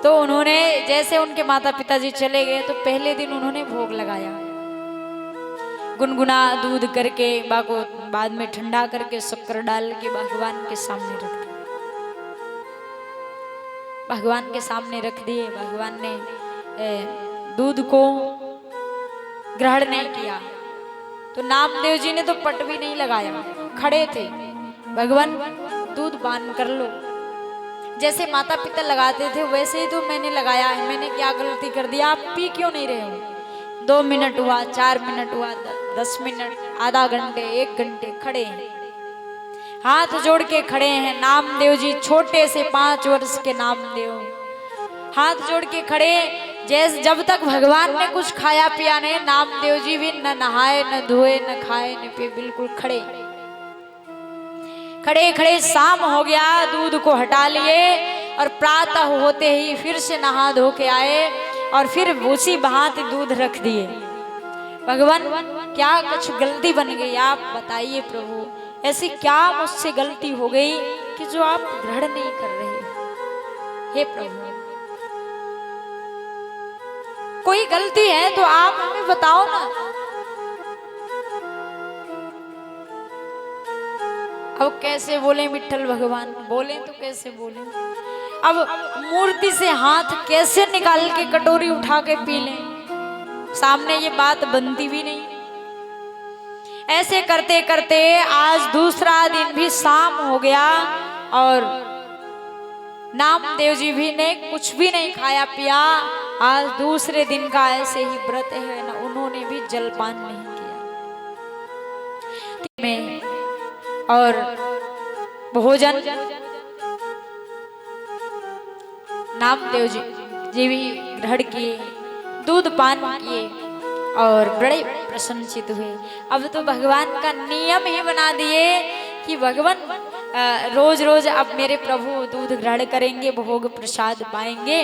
Speaker 1: तो उन्होंने जैसे उनके माता पिता जी चले गए तो पहले दिन उन्होंने भोग लगाया, गुनगुना दूध करके, बाको बाद में ठंडा करके शक्कर डाल के भगवान के सामने रख दिया। भगवान के सामने रख दिए। भगवान ने दूध को ग्रहण नहीं किया। तो नामदेव जी ने तो पट भी नहीं लगाया, खड़े थे। भगवान दूध पान कर लो। जैसे माता पिता लगाते थे वैसे ही तो मैंने लगाया है, मैंने क्या गलती कर दिया, आप पी क्यों नहीं रहे हो? 2 मिनट हुआ, 4 मिनट हुआ, 10 मिनट, आधा घंटे, 1 घंटे खड़े हैं, हाथ जोड़ के खड़े हैं। नामदेव जी छोटे से 5 वर्ष के नामदेव, हाथ जोड़ के खड़े। जैसे जब तक भगवान ने कुछ खाया पिया नहीं, नामदेव जी भी न नहाए, न धोए, न खाए, न पिए, बिल्कुल खड़े खड़े खड़े। शाम हो गया, दूध को हटा लिए और प्रातः होते ही फिर से नहा धो के आए और फिर उसी बहाते दूध रख दिए। भगवान क्या कुछ गलती बन गई, आप बताइए प्रभु, ऐसी क्या मुझसे गलती हो गई कि जो आप ग्रहण नहीं कर रहे हो? हे प्रभु, कोई गलती है तो आप हमें बताओ ना। अब कैसे बोले विट्ठल भगवान, बोले तो कैसे बोले? अब मूर्ति से हाथ कैसे निकाल के कटोरी उठा के पी लें? सामने ये बात बनती भी नहीं। ऐसे करते करते आज दूसरा दिन भी शाम हो गया और नामदेव जी भी ने कुछ भी नहीं खाया पिया। आज दूसरे दिन का ऐसे ही व्रत है ना, उन्होंने भी जलपान नहीं किया। और भोजन नामदेव जी भी ग्रहण किए, दूध पान किए और बड़े प्रसन्नचित हुए। अब तो भगवान का नियम ही बना दिए कि भगवान रोज रोज अब मेरे प्रभु दूध ग्रहण करेंगे, भोग प्रसाद पाएंगे।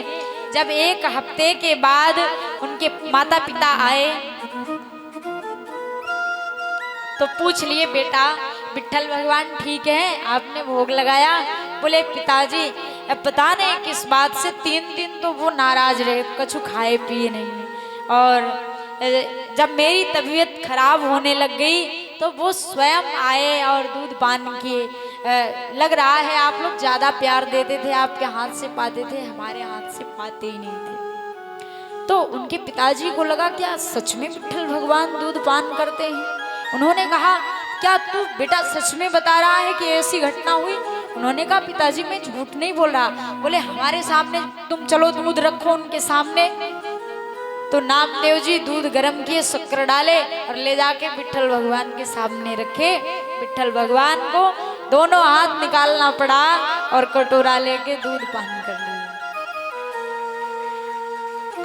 Speaker 1: जब 1 हफ्ते के बाद उनके माता पिता आए तो पूछ लिए, बेटा विट्ठल भगवान ठीक है, आपने भोग लगाया? बोले पिताजी अब पता नहीं किस बात से 3 दिन तो वो नाराज रहे, कछु खाए पिए नहीं। और जब मेरी तबीयत खराब होने लग गई तो वो स्वयं आए और दूध पान किए। लग रहा है आप लोग ज्यादा प्यार देते थे, आपके हाथ से पाते थे, हमारे हाथ से पाते ही नहीं थे। तो उनके पिताजी को लगा क्या सच में विट्ठल भगवान दूध पान करते हैं? उन्होंने कहा क्या तू बेटा सच में बता रहा है कि ऐसी घटना हुई? उन्होंने कहा पिताजी मैं झूठ नहीं बोल रहा। बोले हमारे सामने तुम चलो दूध रखो उनके सामने। तो नामदेव जी दूध गर्म किए, शक्कर डाले और ले जाके विट्ठल भगवान के सामने रखे। विट्ठल भगवान को दोनों हाथ निकालना पड़ा और कटोरा लेके दूध पान कर लिया।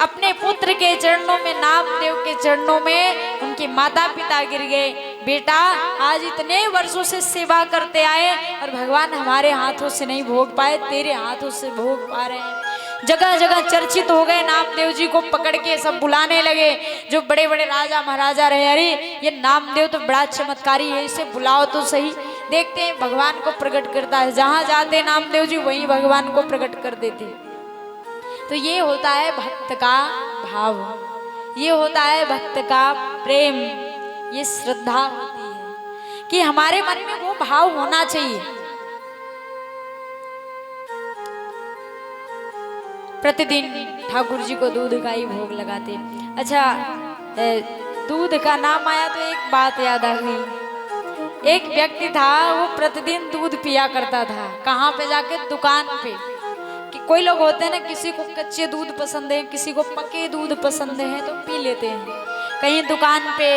Speaker 1: अपने पुत्र के चरणों में, नामदेव के चरणों में उनके माता पिता गिर गए। बेटा आज इतने वर्षों से सेवा करते आए और भगवान हमारे हाथों से नहीं भोग पाए, तेरे हाथों से भोग पा रहे हैं। जगह जगह चर्चित हो गए। नामदेव जी को पकड़ के सब बुलाने लगे, जो बड़े बड़े राजा महाराजा रहे। अरे ये नामदेव तो बड़ा चमत्कारी है, इसे बुलाओ तो सही। देखते हैं भगवान को प्रकट करता है। जहां जाते नामदेव जी वहीं भगवान को प्रकट कर देते। तो ये होता है भक्त का भाव, ये होता है भक्त का प्रेम, ये श्रद्धा होती है कि हमारे मन में वो भाव होना चाहिए। प्रतिदिन ठाकुर जी को दूध का ही भोग लगाते। अच्छा, दूध का नाम आया तो एक बात याद आ गई। एक व्यक्ति था, वो प्रतिदिन दूध पिया करता था। कहाँ पे जाके? दुकान पे। कि कोई लोग होते हैं ना, किसी को कच्चे दूध पसंद है, किसी को पके दूध पसंद है तो पी लेते हैं। कहीं दुकान पे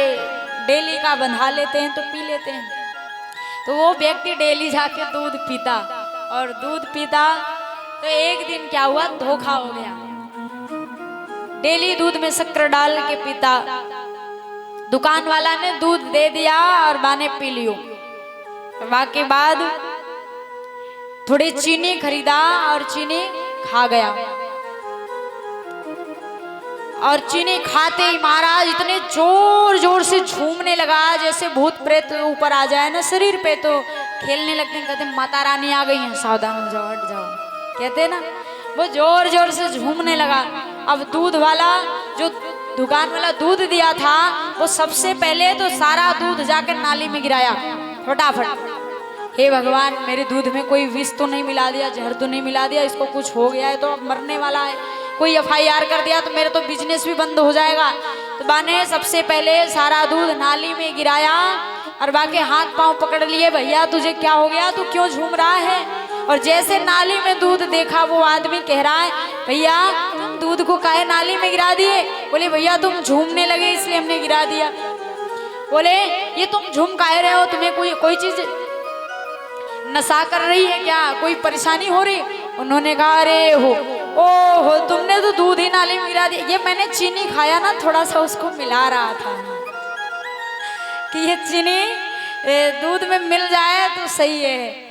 Speaker 1: डेली का बंधा लेते हैं तो पी लेते हैं। तो वो व्यक्ति डेली जाके दूध पीता और दूध पीता। तो एक दिन क्या हुआ, धोखा हो गया। डेली दूध में शक्कर डाल के पीता, दुकान वाला ने दूध दे दिया और माने पी लियो। के बाद थोड़ी चीनी खरीदा और चीनी खा गया। और चीनी खाते ही महाराज इतने जोर जोर से झूमने लगा, जैसे भूत प्रेत ऊपर आ जाए ना शरीर पे तो खेलने लगते हैं। कहते माता रानी आ गई हैं, सावधान हो जाओ, हट जाओ, कहते ना। वो जोर जोर से झूमने लगा। अब दूध वाला, जो दुकान वाला दूध दिया था, वो सबसे पहले तो सारा दूध जाकर नाली में गिराया फटाफट। हे भगवान, मेरे दूध में कोई विष तो नहीं मिला दिया, जहर तो नहीं मिला दिया, इसको कुछ हो गया है तो अब मरने वाला है। कोई FIR कर दिया तो मेरा तो बिजनेस भी बंद हो जाएगा। तो बाने सबसे पहले सारा दूध नाली में गिराया और बाकी हाथ पांव पकड़ लिए। भैया तुझे क्या हो गया, तू क्यों झूम रहा है? और जैसे नाली में दूध देखा, वो आदमी कह रहा है भैया तुम दूध को काहे नाली में गिरा दिए? बोले भैया तुम झूमने लगे इसलिए हमने गिरा दिया। बोले ये तुम झूम काहे रहे हो, तुम्हें कोई चीज नशा कर रही है क्या, कोई परेशानी हो रही? उन्होंने कहा अरे हो तुमने तो दूध ही नाली में गिरा दिया। ये मैंने चीनी खाया ना, थोड़ा सा उसको मिला रहा था कि ये चीनी दूध में मिल जाए तो सही है।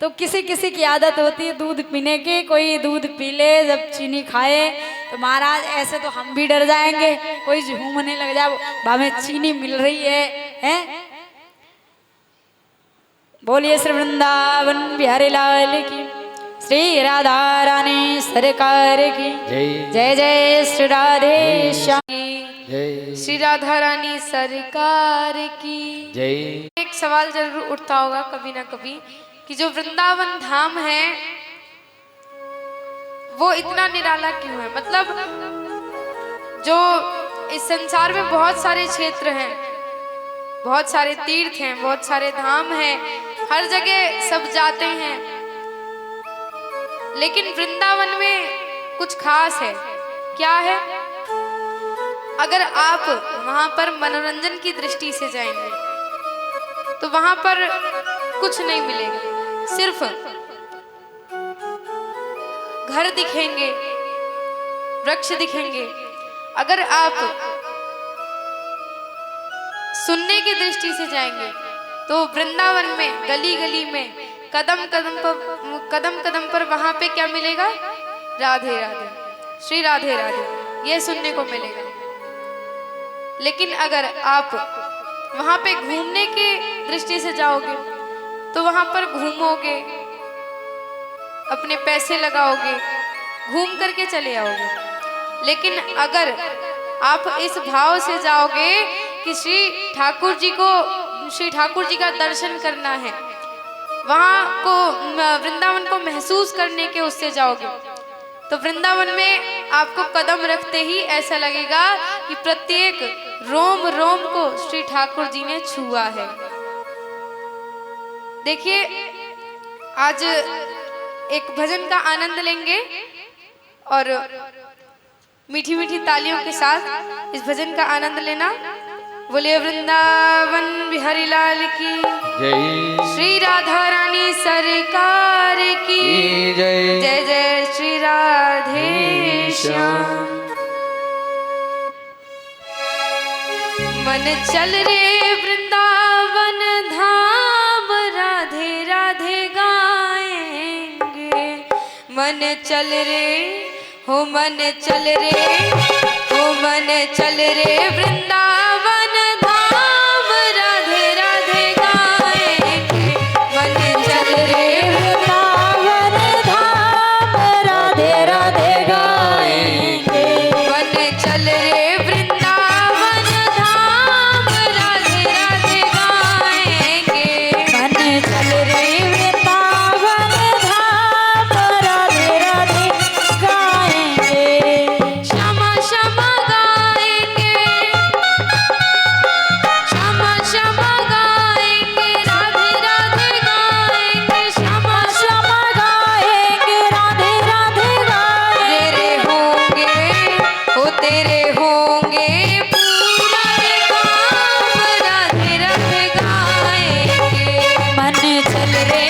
Speaker 1: तो किसी किसी की आदत होती है दूध पीने की, कोई दूध पी ले जब चीनी खाए तो महाराज ऐसे तो हम भी डर जाएंगे, कोई झूमने लग जाए भावे चीनी मिल रही है? बोलिए श्री वृंदावन बिहारी लाल की, श्री राधा रानी सरकार की जय। जय श्री राधे श्याम की,
Speaker 2: श्री राधा रानी सरकार की
Speaker 3: जय।
Speaker 2: एक सवाल जरूर उठता होगा कभी ना कभी कि जो वृंदावन धाम है वो इतना निराला क्यों है? मतलब जो इस संसार में बहुत सारे क्षेत्र हैं, बहुत सारे तीर्थ हैं, बहुत सारे धाम हैं, हर जगह सब जाते हैं, लेकिन वृंदावन में कुछ खास है। क्या है? अगर आप वहां पर मनोरंजन की दृष्टि से जाएंगे तो वहां पर कुछ नहीं मिलेगा, सिर्फ घर दिखेंगे, वृक्ष दिखेंगे। अगर आप सुनने की दृष्टि से जाएंगे तो वृंदावन में गली गली में कदम कदम पर वहां पे क्या मिलेगा? राधे राधे, श्री राधे राधे, ये सुनने को मिलेगा। लेकिन अगर आप वहां पे घूमने की दृष्टि से जाओगे तो वहां पर घूमोगे, अपने पैसे लगाओगे, घूम करके चले आओगे। लेकिन अगर आप इस भाव से जाओगे कि श्री ठाकुर जी का दर्शन करना है, वहां को वृंदावन को महसूस करने के उससे जाओगे, तो वृंदावन में आपको कदम रखते ही ऐसा लगेगा कि प्रत्येक रोम रोम को श्री ठाकुर जी ने छुआ है। देखिए आज एक भजन का आनंद लेंगे और मीठी मीठी तालियों के साथ इस भजन का आनंद लेना। बोलिए वृंदावन बिहारी लाल की
Speaker 3: जय,
Speaker 2: श्री राधा रानी सरकार की
Speaker 3: जय।
Speaker 2: जय जय श्री राधे श्याम। मन चल रे वृंदावन धाम राधे राधे गाएंगे। मन चल रे हो मन चल रे हो मन चल रे वृंदावन धाम राधे राधे गाएंगे। मन चल रे
Speaker 1: वृंदावन धाम राधे राधे गाएंगे।
Speaker 2: मन चल रे वृंदावन धाम राधे राधे गाएंगे।
Speaker 1: मन चल रे वृंदावन धाम राधे राधे गाएंगे।
Speaker 2: श्यामा श्यामा गाएंगे, श्यामा श्यामा गाएंगे, राधे राधे गाएंगे। श्यामा
Speaker 1: श्यामा गाएंगे राधे राधे गाएंगे।
Speaker 2: तेरे होंगे हो तेरे होंगे पूरा रे काम राधे राधे गाएंगे।
Speaker 1: मन चल रे